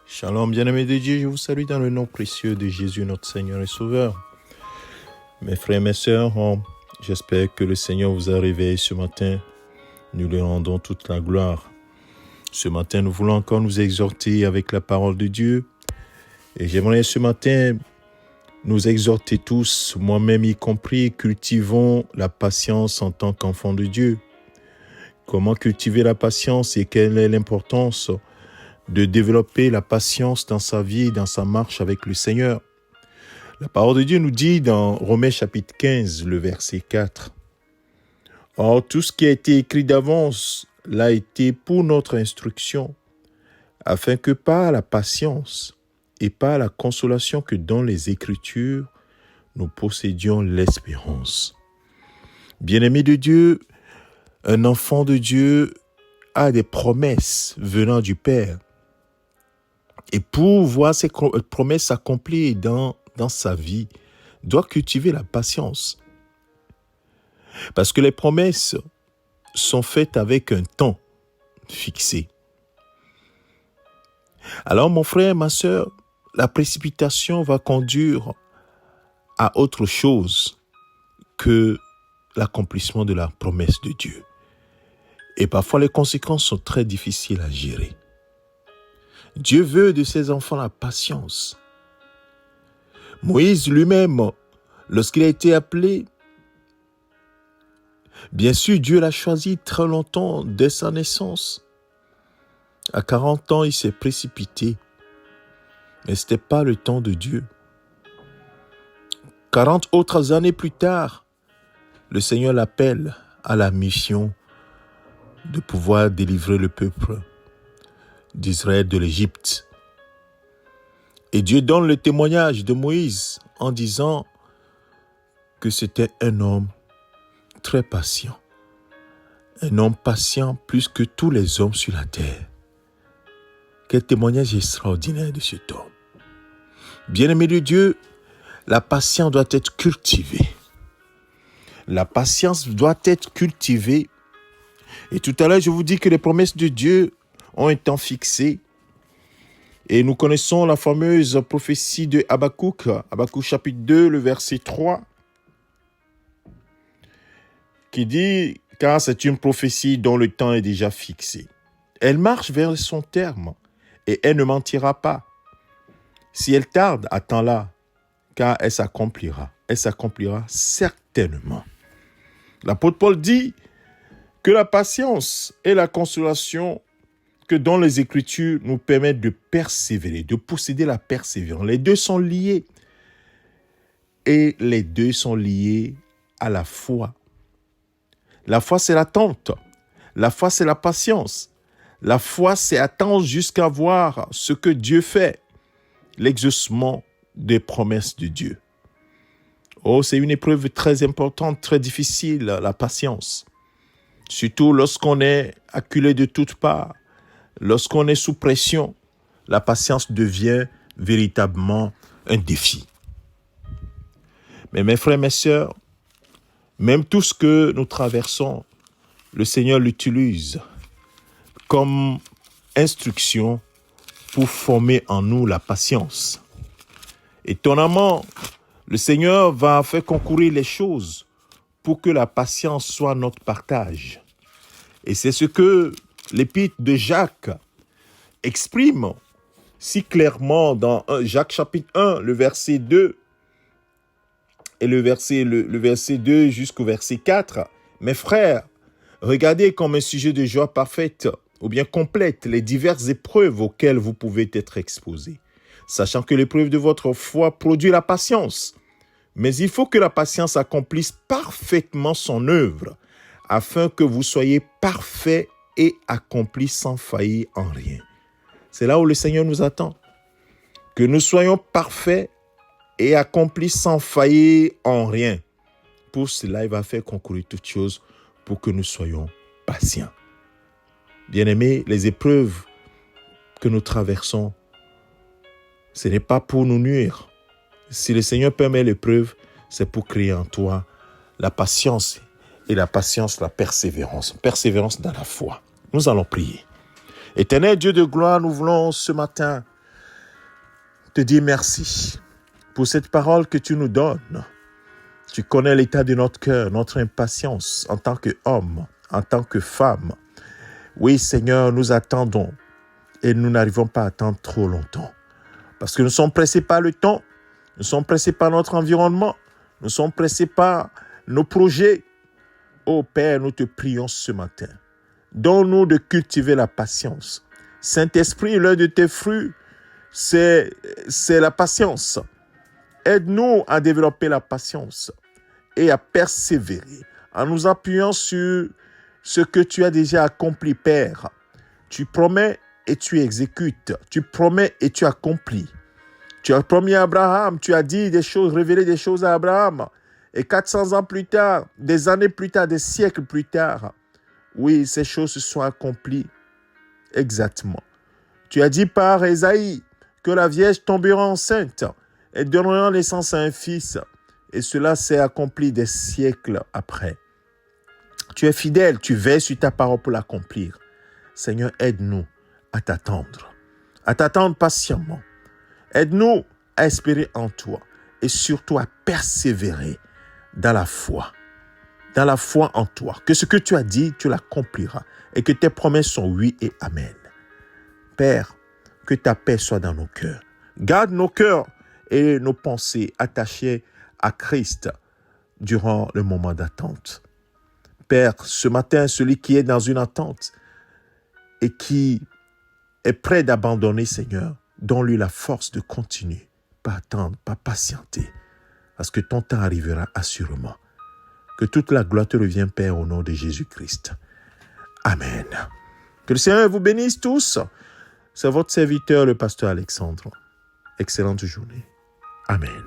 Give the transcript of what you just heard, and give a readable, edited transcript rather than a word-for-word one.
Shalom, bien-aimés de Dieu, je vous salue dans le nom précieux de Jésus, notre Seigneur et Sauveur. Mes frères et mes sœurs, j'espère que le Seigneur vous a réveillés ce matin. Nous lui rendons toute la gloire. Ce matin, nous voulons encore nous exhorter avec la parole de Dieu. Et j'aimerais ce matin nous exhorter tous, moi-même y compris, cultivons la patience en tant qu'enfants de Dieu. Comment cultiver la patience et quelle est l'importance de développer la patience dans sa vie, dans sa marche avec le Seigneur. La parole de Dieu nous dit dans Romains chapitre 15, le verset 4. « Or, tout ce qui a été écrit d'avance l'a été pour notre instruction, afin que par la patience et par la consolation que dans les Écritures, nous possédions l'espérance. » Bien-aimé de Dieu, un enfant de Dieu a des promesses venant du Père. Et pour voir ces promesses s'accomplir dans sa vie, doit cultiver la patience. Parce que les promesses sont faites avec un temps fixé. Alors mon frère, ma sœur, la précipitation va conduire à autre chose que l'accomplissement de la promesse de Dieu. Et parfois les conséquences sont très difficiles à gérer. Dieu veut de ses enfants la patience. Moïse lui-même, lorsqu'il a été appelé, bien sûr, Dieu l'a choisi très longtemps dès sa naissance. À 40 ans, il s'est précipité. Mais ce n'était pas le temps de Dieu. 40 autres années plus tard, le Seigneur l'appelle à la mission de pouvoir délivrer le peuple d'Israël de l'Égypte. Et Dieu donne le témoignage de Moïse en disant que c'était un homme très patient. Un homme patient plus que tous les hommes sur la terre. Quel témoignage extraordinaire de cet homme. Bien-aimé de Dieu, la patience doit être cultivée. La patience doit être cultivée. Et tout à l'heure, je vous dis que les promesses de Dieu ont un temps fixé. Et nous connaissons la fameuse prophétie de Habakkuk, Habakkuk chapitre 2, le verset 3, qui dit, car c'est une prophétie dont le temps est déjà fixé. Elle marche vers son terme et elle ne mentira pas. Si elle tarde, attends-la, car elle s'accomplira. Elle s'accomplira certainement. L'apôtre Paul dit que la patience et la consolation que dans les Écritures nous permettent de persévérer, de posséder la persévérance. Les deux sont liés. Et les deux sont liés à la foi. La foi, c'est l'attente. La foi, c'est la patience. La foi, c'est attendre jusqu'à voir ce que Dieu fait. L'exaucement des promesses de Dieu. Oh, c'est une épreuve très importante, très difficile, la patience. Surtout lorsqu'on est acculé de toutes parts. Lorsqu'on est sous pression, la patience devient véritablement un défi. Mais mes frères, mes sœurs, même tout ce que nous traversons, le Seigneur l'utilise comme instruction pour former en nous la patience. Étonnamment, le Seigneur va faire concourir les choses pour que la patience soit notre partage. Et c'est ce que l'épître de Jacques exprime si clairement dans Jacques chapitre 1, le verset 2 et le verset 2 jusqu'au verset 4. Mes frères, regardez comme un sujet de joie parfaite ou bien complète les diverses épreuves auxquelles vous pouvez être exposés, sachant que l'épreuve de votre foi produit la patience. Mais il faut que la patience accomplisse parfaitement son œuvre, afin que vous soyez parfaits et accomplis sans faillir en rien. C'est là où le Seigneur nous attend. Que nous soyons parfaits et accomplis sans faillir en rien. Pour cela, il va faire concourir toutes choses pour que nous soyons patients. Bien-aimés, les épreuves que nous traversons, ce n'est pas pour nous nuire. Si le Seigneur permet l'épreuve, c'est pour créer en toi la patience. Et la patience, la persévérance. Persévérance dans la foi. Nous allons prier. Éternel Dieu de gloire, nous voulons ce matin te dire merci pour cette parole que tu nous donnes. Tu connais l'état de notre cœur, notre impatience en tant qu'homme, en tant que femme. Oui, Seigneur, nous attendons et nous n'arrivons pas à attendre trop longtemps. Parce que nous sommes pressés par le temps, nous sommes pressés par notre environnement, nous sommes pressés par nos projets. Ô Père, nous te prions ce matin. Donne-nous de cultiver la patience. Saint-Esprit, l'un de tes fruits, c'est la patience. Aide-nous à développer la patience et à persévérer en nous appuyant sur ce que tu as déjà accompli, Père. Tu promets et tu exécutes. Tu promets et tu accomplis. Tu as promis à Abraham, tu as dit des choses, révélé des choses à Abraham. Et 400 ans plus tard, des années plus tard, des siècles plus tard, oui, ces choses se sont accomplies exactement. Tu as dit par Ésaïe que la Vierge tombera enceinte et donnera naissance à un fils. Et cela s'est accompli des siècles après. Tu es fidèle, tu veilles sur ta parole pour l'accomplir. Seigneur, aide-nous à t'attendre patiemment. Aide-nous à espérer en toi et surtout à persévérer dans la foi en toi. Que ce que tu as dit, tu l'accompliras et que tes promesses sont oui et amen. Père, que ta paix soit dans nos cœurs. Garde nos cœurs et nos pensées attachées à Christ durant le moment d'attente. Père, ce matin, celui qui est dans une attente et qui est prêt d'abandonner, Seigneur, donne-lui la force de continuer, pas attendre, pas patienter, parce que ton temps arrivera assurément. Que toute la gloire te revienne, Père, au nom de Jésus-Christ. Amen. Que le Seigneur vous bénisse tous. C'est votre serviteur, le pasteur Alexandre. Excellente journée. Amen.